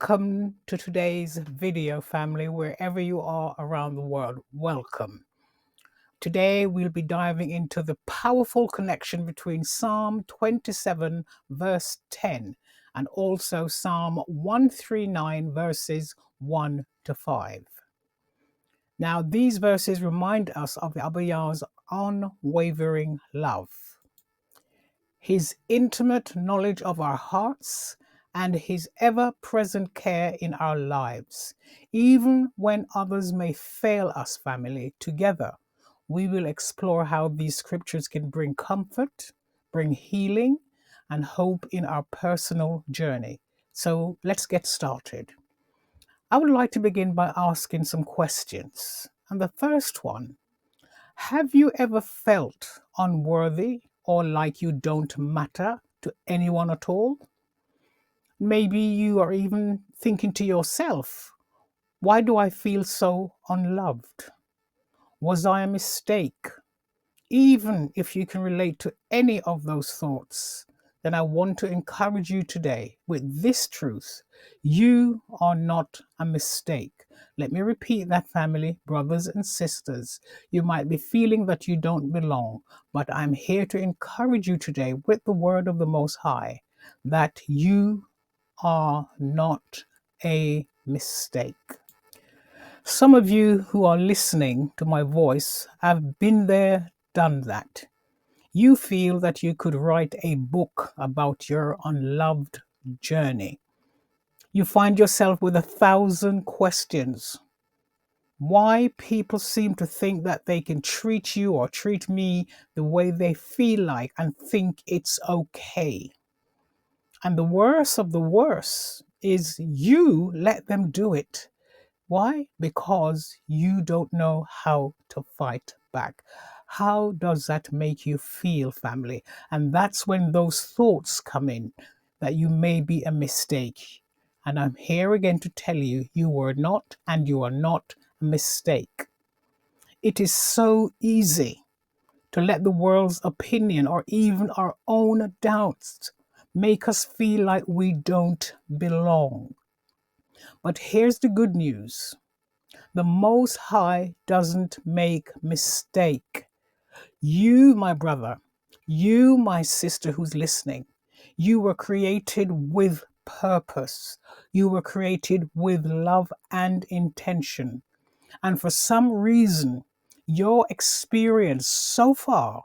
Welcome to today's video, family, wherever you are around the world. Welcome. Today, we'll be diving into the powerful connection between Psalm 27, verse 10, and also Psalm 139, verses 1 to 5. Now, these verses remind us of the Abba Yah's unwavering love, his intimate knowledge of our hearts, and his ever present care in our lives. Even when others may fail us, family, together, we will explore how these scriptures can bring comfort, bring healing, and hope in our personal journey. So let's get started. I would like to begin by asking some questions. And the first one: have you ever felt unworthy or like you don't matter to anyone at all? Maybe you are even thinking to yourself, why do I feel so unloved? Was I a mistake? Even if you can relate to any of those thoughts, then I want to encourage you today with this truth: you are not a mistake. Let me repeat that, family, brothers and sisters. You might be feeling that you don't belong, but I'm here to encourage you today with the word of the Most High that you are not a mistake. Some of you who are listening to my voice have been there, done that. You feel that you could write a book about your unloved journey. You find yourself with 1,000 questions. Why people seem to think that they can treat you or treat me the way they feel like and think it's okay. And the worst of the worst is you let them do it. Why? Because you don't know how to fight back. How does that make you feel, family? And that's when those thoughts come in that you may be a mistake. And I'm here again to tell you, you were not, and you are not a mistake. It is so easy to let the world's opinion or even our own doubts make us feel like we don't belong. But here's the good news: the Most High doesn't make mistake. You, my brother, you, my sister who's listening, you were created with purpose. You were created with love and intention. And for some reason, your experience so far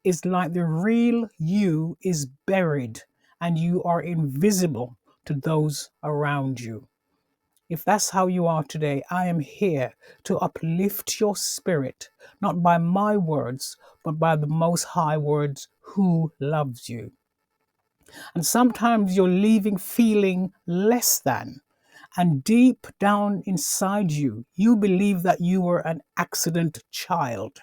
is like the real you is buried and you are invisible to those around you. If that's how you are today, I am here to uplift your spirit, not by my words, but by the Most High words who loves you. And sometimes you're leaving feeling less than. And deep down inside you, you believe that you were an accident child.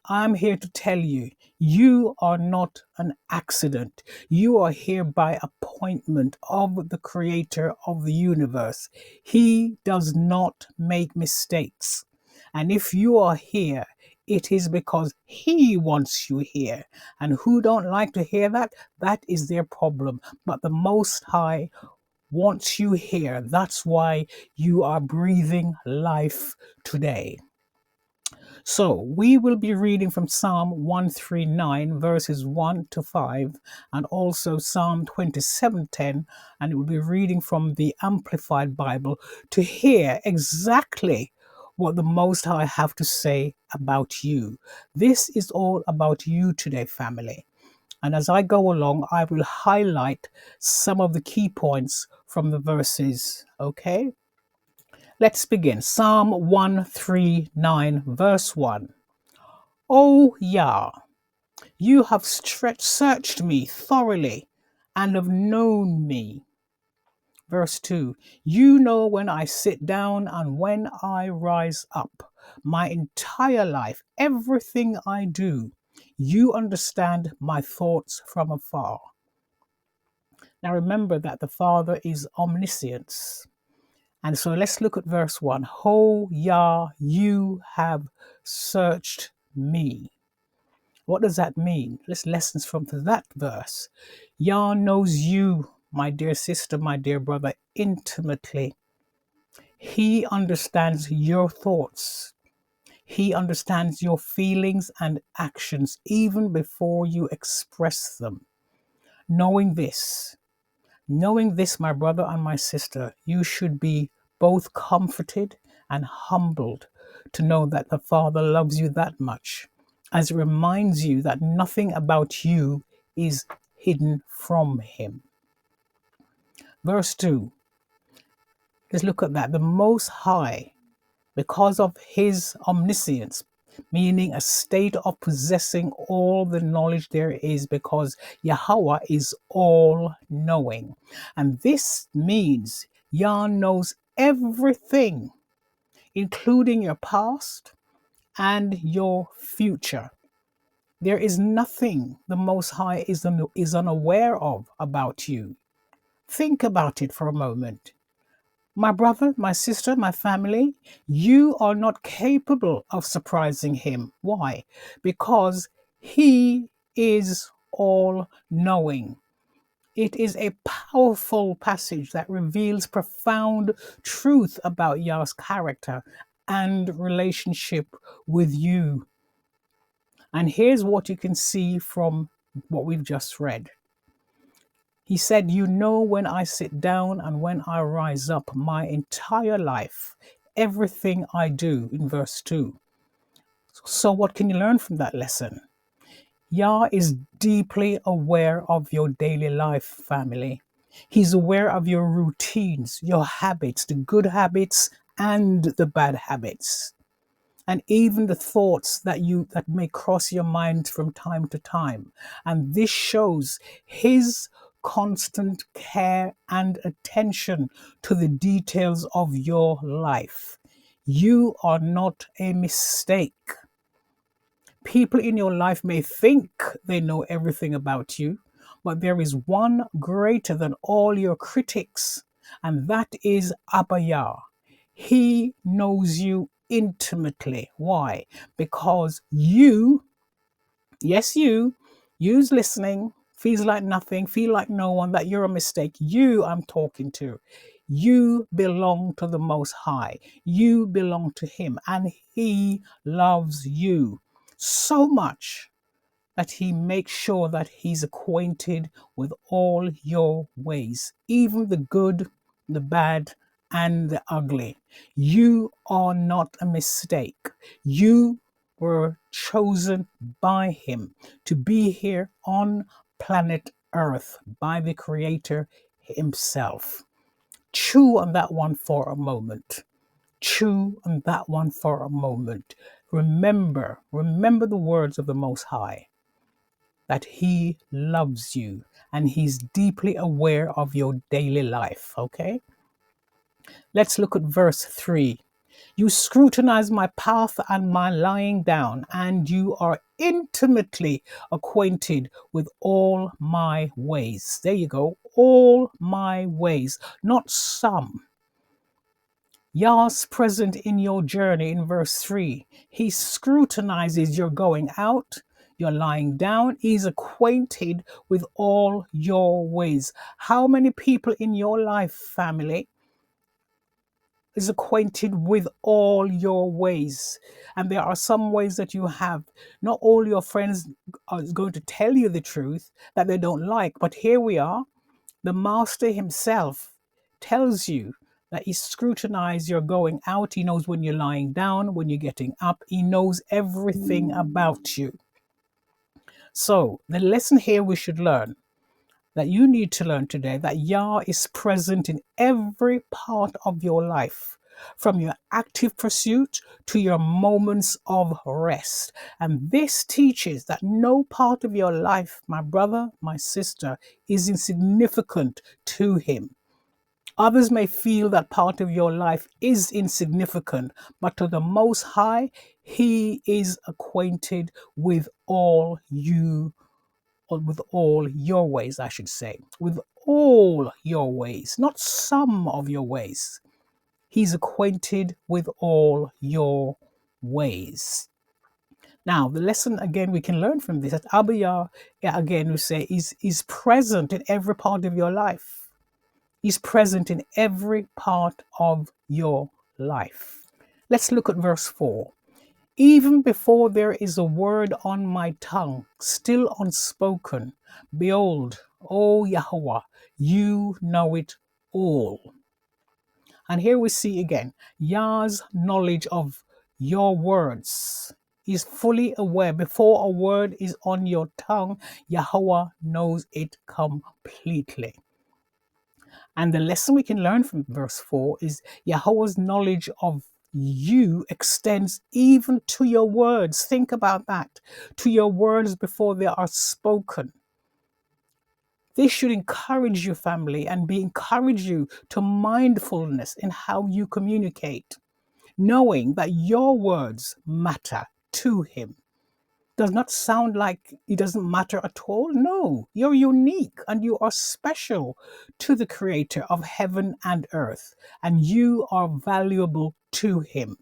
I'm here to tell you, you are not an accident. You are here by appointment of the creator of the universe. He does not make mistakes. And if you are here, it is because he wants you here. And who don't like to hear that, that is their problem. But the Most High wants you here. That's why you are breathing life today. So we will be reading from Psalm 139, verses 1 to 5, and also Psalm 27:10, and it will be reading from the Amplified Bible to hear exactly what the Most High have to say about you. This is all about you today, family. And as I go along, I will highlight some of the key points from the verses, okay? Let's begin. Psalm 139, verse 1. O Yah, you have searched me thoroughly and have known me. Verse 2. You know when I sit down and when I rise up. My entire life, everything I do, you understand my thoughts from afar. Now remember that the Father is omniscience. And so let's look at verse 1. Ho Yah, you have searched me. What does that mean? Let's lessons from that verse. Yah knows you, my dear sister, my dear brother, intimately. He understands your thoughts. He understands your feelings and actions even before you express them. Knowing this, Knowing this, my brother and my sister, you should be both comforted and humbled to know that the Father loves you that much, as it reminds you that nothing about you is hidden from Him. Verse 2, let's look at that. The Most High, because of His omniscience, meaning a state of possessing all the knowledge there is, because Yahweh is all knowing. And this means Yah knows everything, including your past and your future. There is nothing the Most High is unaware of about you. Think about it for a moment. My brother, my sister, my family, you are not capable of surprising Him. Why? Because He is all knowing. It is a powerful passage that reveals profound truth about Yah's character and relationship with you. And here's what you can see from what we've just read. He said, you know when I sit down and when I rise up, my entire life, everything I do, in verse 2. So what can you learn from that lesson? Yah is deeply aware of your daily life, family. He's aware of your routines, your habits, the good habits and the bad habits, and even the thoughts that may cross your mind from time to time. And this shows His constant care and attention to the details of your life. You are not a mistake. People in your life may think they know everything about you, but there is one greater than all your critics, and that is Abba Yah. He knows you intimately. Why? Because you, yes, you's listening, feels like nothing, feel like no one, that you're a mistake. You I'm talking to. You belong to the Most High. You belong to Him, and He loves you so much that He makes sure that He's acquainted with all your ways, even the good, the bad, and the ugly. You are not a mistake. You were chosen by Him to be here on planet Earth by the Creator Himself. Chew on that one for a moment. Chew on that one for a moment. Remember the words of the Most High, that He loves you and He's deeply aware of your daily life. Okay? Let's look at verse 3. You scrutinize my path and my lying down, and you are intimately acquainted with all my ways. There you go. All my ways, not some. Yah's present in your journey in verse 3. He scrutinizes your going out, your lying down. He's acquainted with all your ways. How many people in your life, family, is acquainted with all your ways? And there are some ways that you have. Not all your friends are going to tell you the truth that they don't like, but here we are. The Master Himself tells you that He scrutinizes your going out. He knows when you're lying down, when you're getting up. He knows everything about you. So the lesson here we should learn, that you need to learn today, that Yah is present in every part of your life, from your active pursuit to your moments of rest. And this teaches that no part of your life, my brother, my sister, is insignificant to Him. Others may feel that part of your life is insignificant, but to the Most High, He is acquainted with all you, or with all your ways, I should say, with all your ways, not some of your ways. He's acquainted with all your ways. Now, the lesson again we can learn from this, that Abba Yah, again, we say, is present in every part of your life. He's present in every part of your life. Let's look at verse 4. Even before there is a word on my tongue, still unspoken, behold, O Yahweh, you know it all. And here we see again Yah's knowledge of your words. He's fully aware before a word is on your tongue, Yahweh knows it completely. And the lesson we can learn from verse 4 is Yahweh's knowledge of you extends even to your words. Think about that. To your words before they are spoken. This should encourage your family and encourage you to mindfulness in how you communicate, knowing that your words matter to him. Does not sound like it doesn't matter at all. No, you're unique and you are special to the creator of heaven and earth, and you are valuable to him.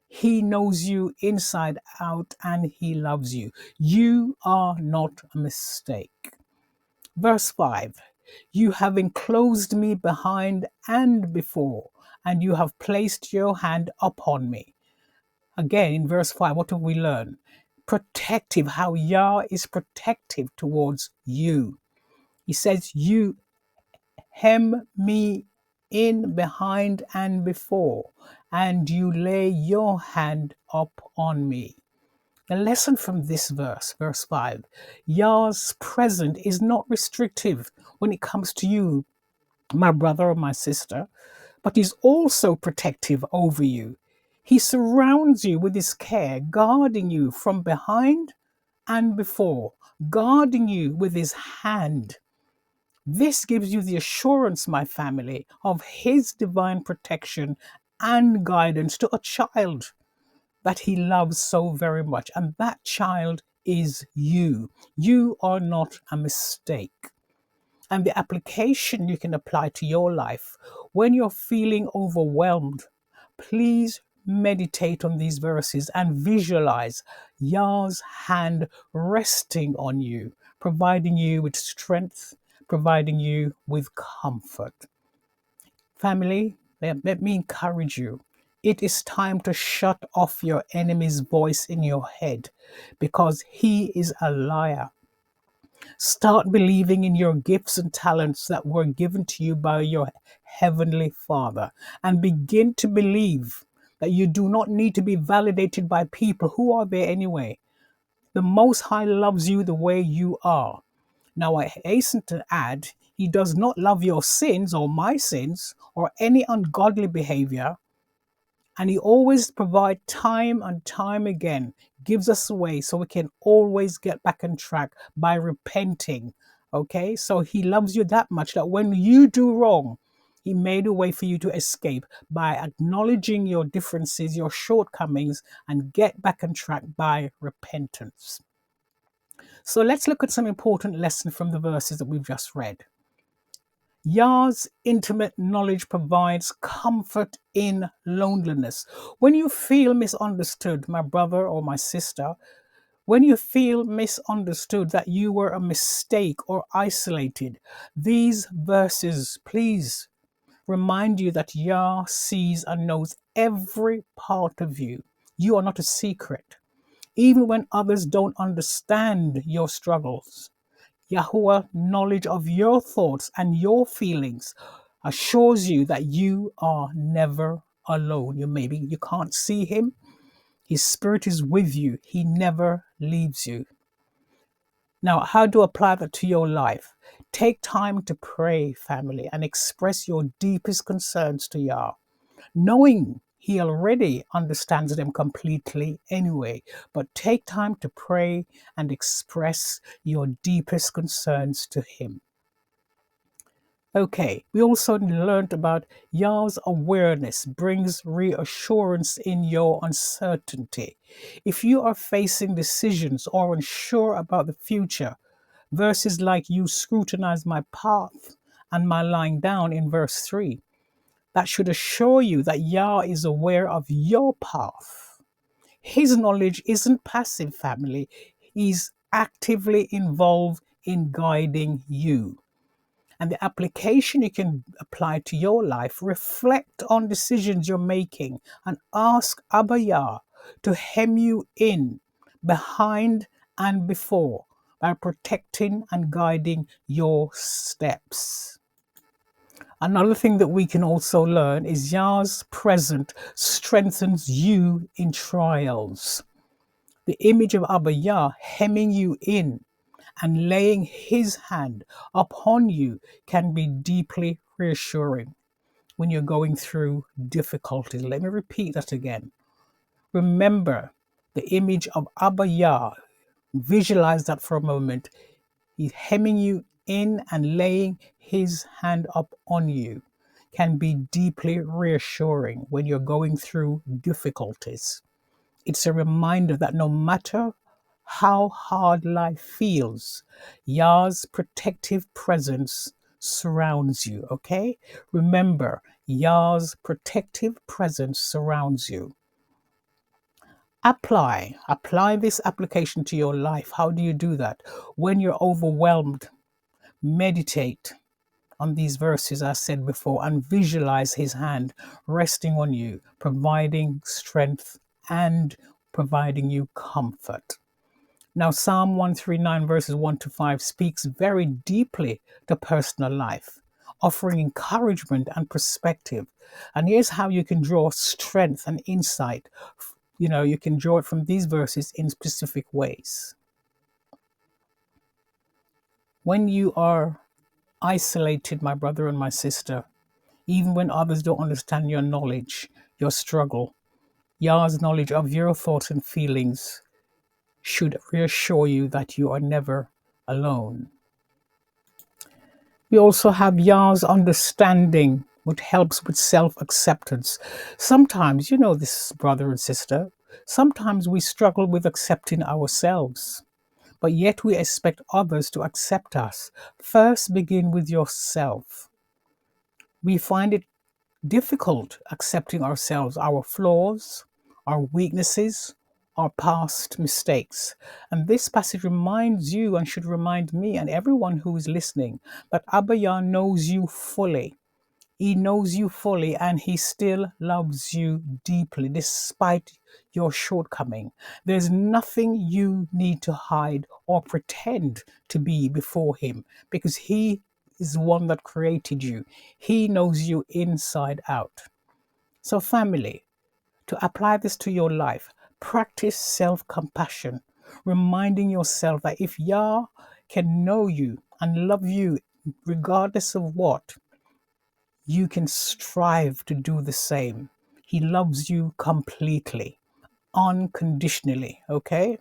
He knows you inside out and he loves you. You are not a mistake. Verse 5. You have enclosed me behind and before, and you have placed your hand upon me. Again, in verse 5, what have we learned? Protective, how Yah is protective towards you. He says, you hem me in behind and before, and you lay your hand up on me. The lesson from this verse, verse 5, Yah's presence is not restrictive when it comes to you, my brother or my sister, but he's also protective over you. He surrounds you with his care, guarding you from behind and before, guarding you with his hand. This gives you the assurance, my family, of his divine protection and guidance to a child that he loves so very much. And that child is you. You are not a mistake. And the application you can apply to your life when you're feeling overwhelmed, please meditate on these verses and visualize Yah's hand resting on you, providing you with strength, providing you with comfort. Family, let me encourage you. It is time to shut off your enemy's voice in your head because he is a liar. Start believing in your gifts and talents that were given to you by your Heavenly Father and begin to believe that you do not need to be validated by people. Who are there anyway? The Most High loves you the way you are. Now, I hasten to add, He does not love your sins or my sins or any ungodly behavior. And he always provides time and time again, gives us a way so we can always get back on track by repenting. Okay, so he loves you that much that when you do wrong, he made a way for you to escape by acknowledging your differences, your shortcomings, and get back on track by repentance. So let's look at some important lessons from the verses that we've just read. Yah's intimate knowledge provides comfort in loneliness. When you feel misunderstood, my brother or my sister, when you feel misunderstood, that you were a mistake or isolated, these verses, please remind you that Yah sees and knows every part of you. You are not a secret. Even when others don't understand your struggles, Yahuwah knowledge of your thoughts and your feelings assures you that you are never alone. You can't see him. His spirit is with you. He never leaves you. Now, how to apply that to your life? Take time to pray, family, and express your deepest concerns to Yah, knowing he already understands them completely anyway. But take time to pray and express your deepest concerns to him. Okay, we also learned about Yah's awareness brings reassurance in your uncertainty. If you are facing decisions or unsure about the future, verses like you scrutinize my path and my lying down in verse 3, that should assure you that Yah is aware of your path. His knowledge isn't passive, family. He's actively involved in guiding you. And the application you can apply to your life, reflect on decisions you're making and ask Abba Yah to hem you in, behind and before, by protecting and guiding your steps. Another thing that we can also learn is Yah's presence strengthens you in trials. The image of Abba Yah hemming you in and laying his hand upon you can be deeply reassuring when you're going through difficulties. Let me repeat that again. Remember the image of Abba Yah. Visualize that for a moment. He's hemming you in and laying his hand up on you can be deeply reassuring when you're going through difficulties. It's a reminder that no matter how hard life feels, Yah's protective presence surrounds you, okay? Remember, Yah's protective presence surrounds you. Apply this application to your life. How do you do that? When you're overwhelmed, meditate on these verses I said before and visualize his hand resting on you, providing strength and providing you comfort. Now, Psalm 139, verses 1 to 5 speaks very deeply to personal life, offering encouragement and perspective. And here's how you can draw strength and insight. You can draw it from these verses in specific ways. When you are isolated, my brother and my sister, even when others don't understand your knowledge, your struggle, Yah's knowledge of your thoughts and feelings should reassure you that you are never alone. We also have Yah's understanding, which helps with self-acceptance. Sometimes, you know this, brother and sister, sometimes we struggle with accepting ourselves, but yet we expect others to accept us. First, begin with yourself. We find it difficult accepting ourselves, our flaws, our weaknesses, our past mistakes. And this passage reminds you and should remind me and everyone who is listening that Abba Yah knows you fully. He knows you fully and he still loves you deeply despite your shortcoming. There's nothing you need to hide or pretend to be before him because he is the one that created you. He knows you inside out. So, family, to apply this to your life, practice self compassion, reminding yourself that if Yah can know you and love you regardless of what, you can strive to do the same. He loves you completely, unconditionally. Okay?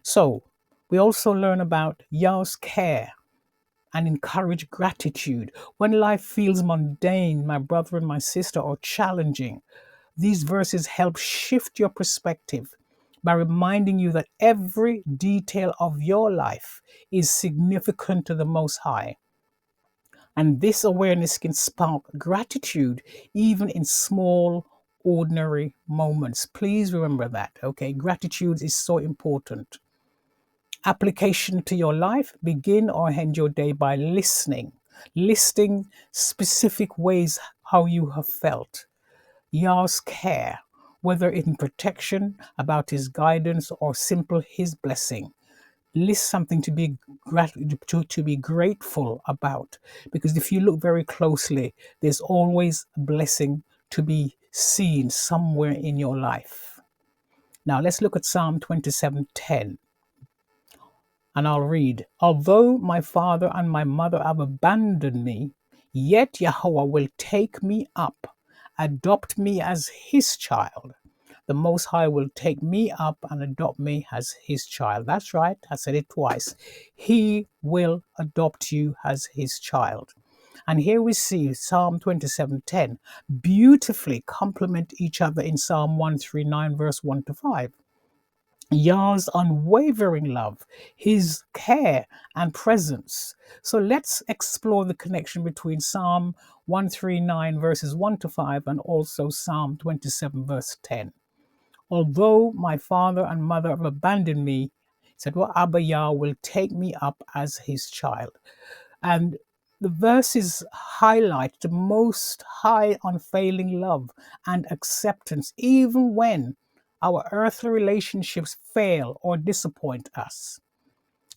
So, we also learn about Yah's care and encourage gratitude. When life feels mundane, my brother and my sister, or challenging, these verses help shift your perspective by reminding you that every detail of your life is significant to the Most High. And this awareness can spark gratitude even in small, ordinary moments. Please remember that, okay? Gratitude is so important. Application to your life, begin or end your day by listing specific ways how you have felt. Yah's care, whether in protection, about his guidance, or simple his blessing. List something to be to be grateful about, because if you look very closely, there's always a blessing to be seen somewhere in your life. Now let's look at Psalm 27:10. And I'll read, although my father and my mother have abandoned me, yet Yahweh will take me up, adopt me as his child. The Most High will take me up and adopt me as his child. That's right, I said it twice. He will adopt you as his child. And here we see Psalm 27:10 beautifully complement each other in Psalm 139, verse 1 to 5. Yah's unwavering love, his care and presence. So let's explore the connection between Psalm 139 verses 1 to 5 and also Psalm 27 verse 10. Although my father and mother have abandoned me, he said, well, Abba Yah will take me up as his child. And The verses highlight the most high unfailing love and acceptance, even when our earthly relationships fail or disappoint us.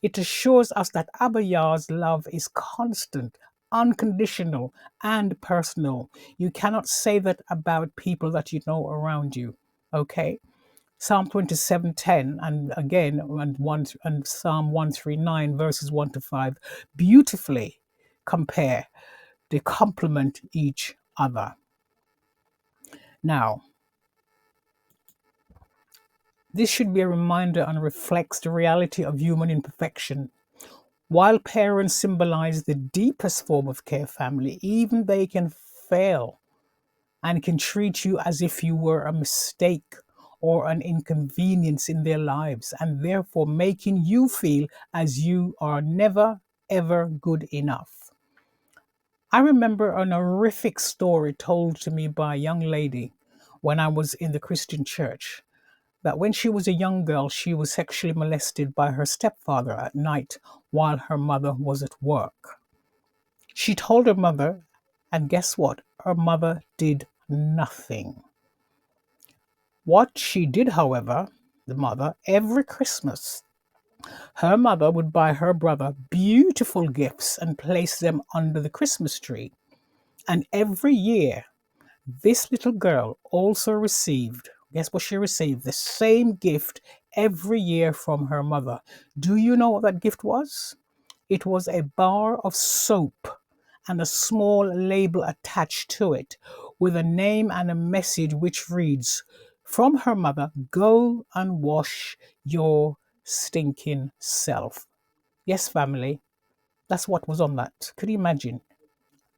It assures us that Abba Yah's love is constant, unconditional, and personal. You cannot say that about people that you know around you. Okay? Psalm 27:10 and again and Psalm 139 verses 1 to 5 beautifully compare, they complement each other. Now, this should be a reminder and reflects the reality of human imperfection. While parents symbolize the deepest form of care, family, even they can fail and can treat you as if you were a mistake or an inconvenience in their lives, and therefore making you feel as you are never ever good enough. I remember an horrific story told to me by a young lady when I was in the Christian church, that when she was a young girl, she was sexually molested by her stepfather at night while her mother was at work. She told her mother, and guess what? Her mother did nothing. What she did, however, the mother, every Christmas, her mother would buy her brother beautiful gifts and place them under the Christmas tree. And every year, this little girl also received, guess what she received? The same gift every year from her mother. Do you know what that gift was? It was a bar of soap and a small label attached to it with a name and a message which reads, from her mother, go and wash your stinking self. Yes, family, that's what was on that. Could you imagine?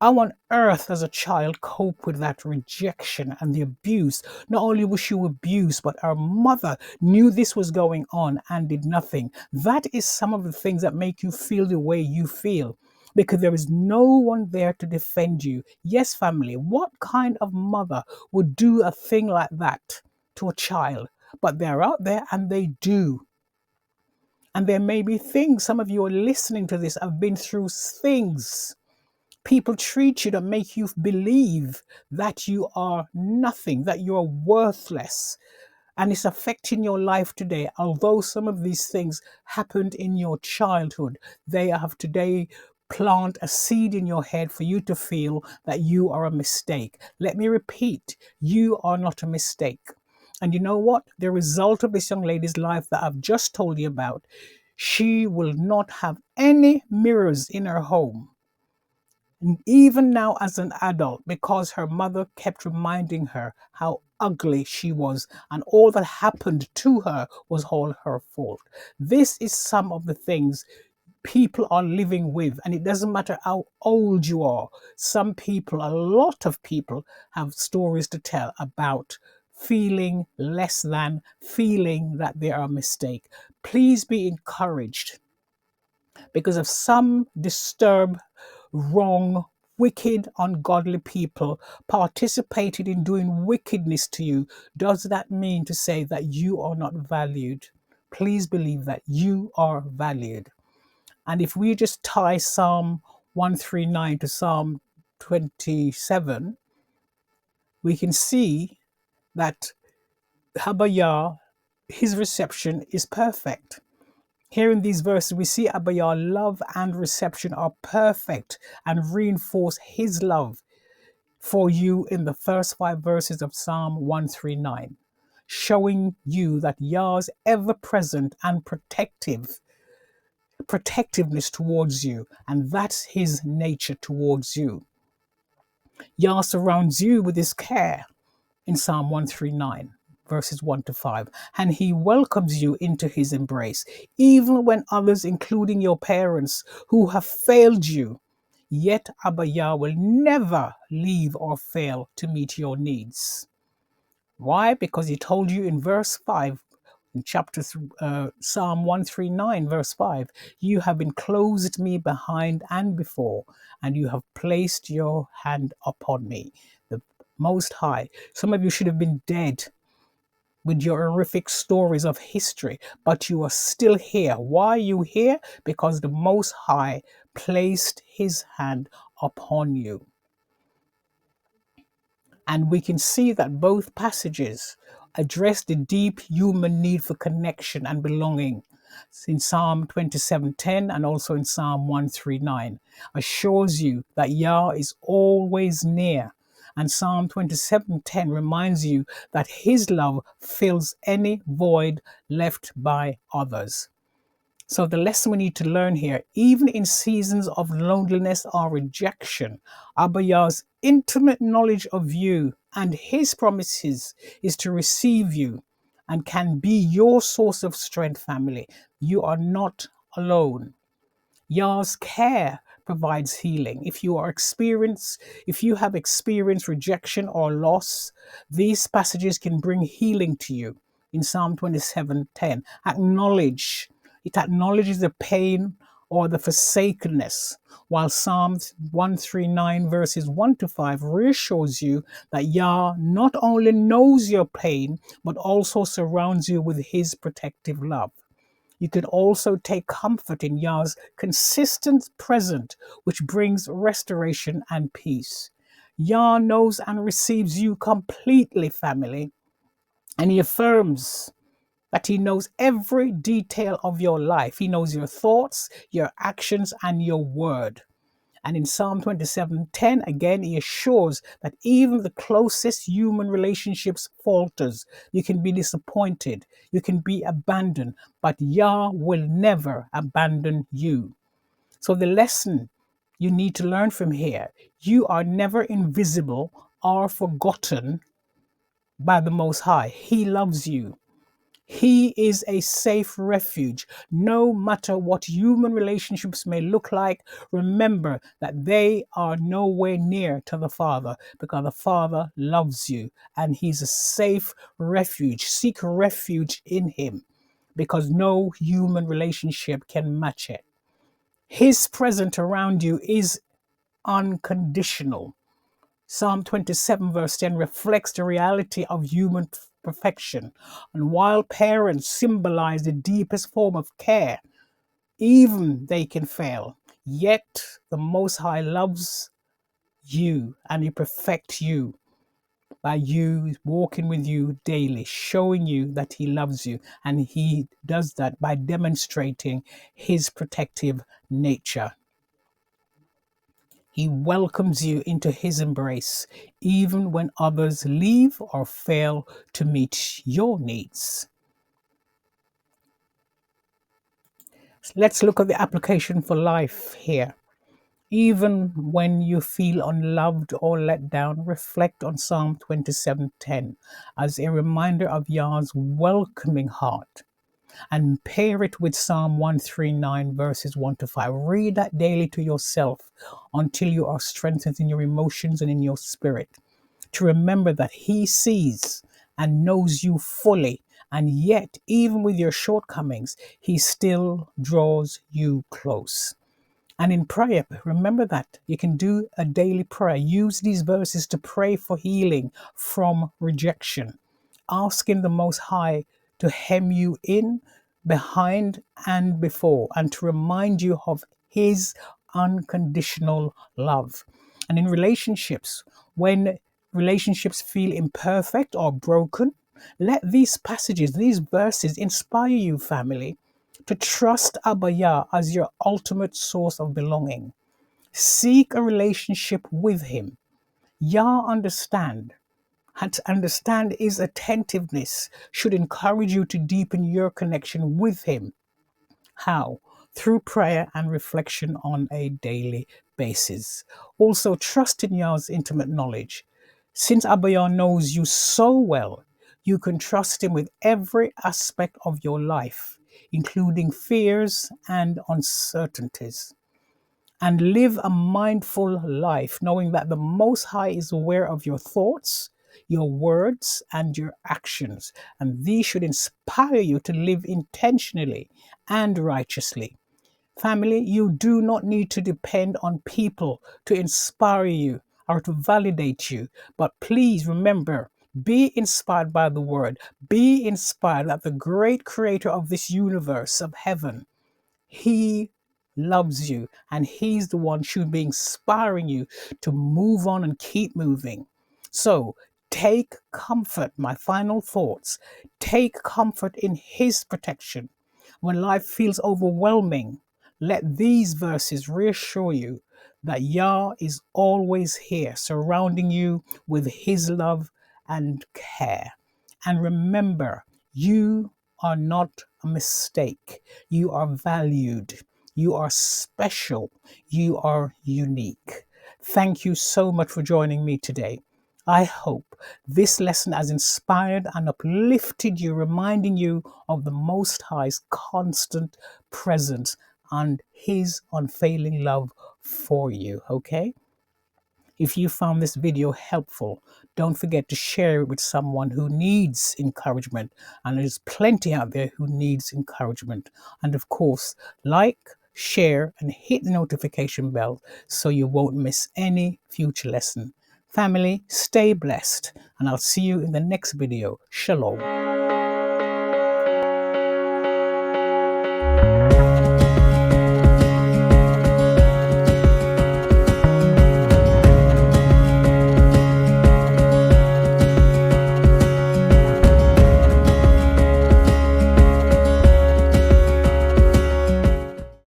How on earth, as a child, cope with that rejection and the abuse? Not only was she abused, but her mother knew this was going on and did nothing. That is some of the things that make you feel the way you feel, because there is no one there to defend you. Yes, family, what kind of mother would do a thing like that to a child? But they're out there and they do. And there may be things, some of you are listening to this, have been through things. People treat you to make you believe that you are nothing, that you are worthless. And it's affecting your life today. Although some of these things happened in your childhood, they have today plant a seed in your head for you to feel that you are a mistake. Let me repeat, you are not a mistake. And you know what? The result of this young lady's life that I've just told you about, she will not have any mirrors in her home even now as an adult, because her mother kept reminding her how ugly she was and all that happened to her was all her fault. This is some of the things people are living with, and it doesn't matter how old you are. Some people, a lot of people, have stories to tell about feeling less than, feeling that they are a mistake. Please be encouraged, because of some disturbed, wrong, wicked, ungodly people participated in doing wickedness to you, does that mean to say that you are not valued? Please believe that you are valued. And if we just tie Psalm 139 to Psalm 27, we can see that Habayah, his reception is perfect. Here in these verses, we see Abayah's love and reception are perfect and reinforce his love for you in the first 5 verses of Psalm 139, showing you that Yah's ever-present and protectiveness towards you, and that's his nature towards you. Yah surrounds you with his care in Psalm 139, verses 1 to 5. And he welcomes you into his embrace, even when others, including your parents, who have failed you. Yet Abba Yah will never leave or fail to meet your needs. Why? Because he told you in verse 5, in Psalm 139, verse 5, you have enclosed me behind and before, and you have placed your hand upon me. The Most High. Some of you should have been dead with your horrific stories of history, but you are still here. Why are you here? Because the Most High placed his hand upon you. And we can see that both passages address the deep human need for connection and belonging. In Psalm 27:10 and also in Psalm 139, assures you that Yah is always near. And Psalm 27:10 reminds you that his love fills any void left by others. So, the lesson we need to learn here, even in seasons of loneliness or rejection, Abba Yah's intimate knowledge of you and his promises is to receive you and can be your source of strength, family. You are not alone. Yah's care provides healing. If you have experienced rejection or loss, these passages can bring healing to you. In Psalm 27:10, it acknowledges the pain or the forsakenness, while Psalms 139 verses 1 to 5 reassures you that Yah not only knows your pain, but also surrounds you with his protective love. You can also take comfort in Yah's consistent presence, which brings restoration and peace. Yah knows and receives you completely, family, and he affirms that he knows every detail of your life. He knows your thoughts, your actions, and your word. And in Psalm 27:10, again, he assures that even the closest human relationships falters. You can be disappointed, you can be abandoned, but Yah will never abandon you. So the lesson you need to learn from here, you are never invisible or forgotten by the Most High. He loves you. He is a safe refuge. No matter what human relationships may look like, remember that they are nowhere near to the Father, because the Father loves you and he's a safe refuge. Seek refuge in him, because no human relationship can match it. His presence around you is unconditional. Psalm 27, verse 10 reflects the reality of human perfection. And while parents symbolize the deepest form of care, even they can fail. Yet the Most High loves you and he perfects you by you walking with you daily, showing you that he loves you. And he does that by demonstrating his protective nature. He welcomes you into his embrace, even when others leave or fail to meet your needs. Let's look at the application for life here. Even when you feel unloved or let down, reflect on Psalm 27:10 as a reminder of Yah's welcoming heart, and pair it with Psalm 139 verses 1 to 5. Read that daily to yourself until you are strengthened in your emotions and in your spirit, to remember that he sees and knows you fully, and yet even with your shortcomings he still draws you close. And in prayer, remember that you can do a daily prayer. Use these verses to pray for healing from rejection, asking the Most High to hem you in, behind, and before, and to remind you of his unconditional love. And in relationships, when relationships feel imperfect or broken, let these passages, these verses inspire you, family, to trust Abba Yah as your ultimate source of belonging. Seek a relationship with him. Yah understand. And to understand his attentiveness should encourage you to deepen your connection with him. How? Through prayer and reflection on a daily basis. Also, trust in Yah's intimate knowledge. Since Abba Yah knows you so well, you can trust him with every aspect of your life, including fears and uncertainties. And live a mindful life, knowing that the Most High is aware of your thoughts, your words, and your actions. And these should inspire you to live intentionally and righteously. Family, you do not need to depend on people to inspire you or to validate you. But please remember, be inspired by the word. Be inspired that the great creator of this universe of heaven, he loves you, and He's the one should be inspiring you to move on and keep moving. So take comfort, my final thoughts. Take comfort in His protection. When life feels overwhelming, let these verses reassure you that Yah is always here, surrounding you with His love and care. And remember, you are not a mistake. You are valued. You are special. You are unique. Thank you so much for joining me today. I hope this lesson has inspired and uplifted you, reminding you of the Most High's constant presence and His unfailing love for you. Okay? If you found this video helpful, don't forget to share it with someone who needs encouragement. And there's plenty out there who needs encouragement. And of course, like, share, and hit the notification bell so you won't miss any future lesson. Family, stay blessed, and I'll see you in the next video. Shalom.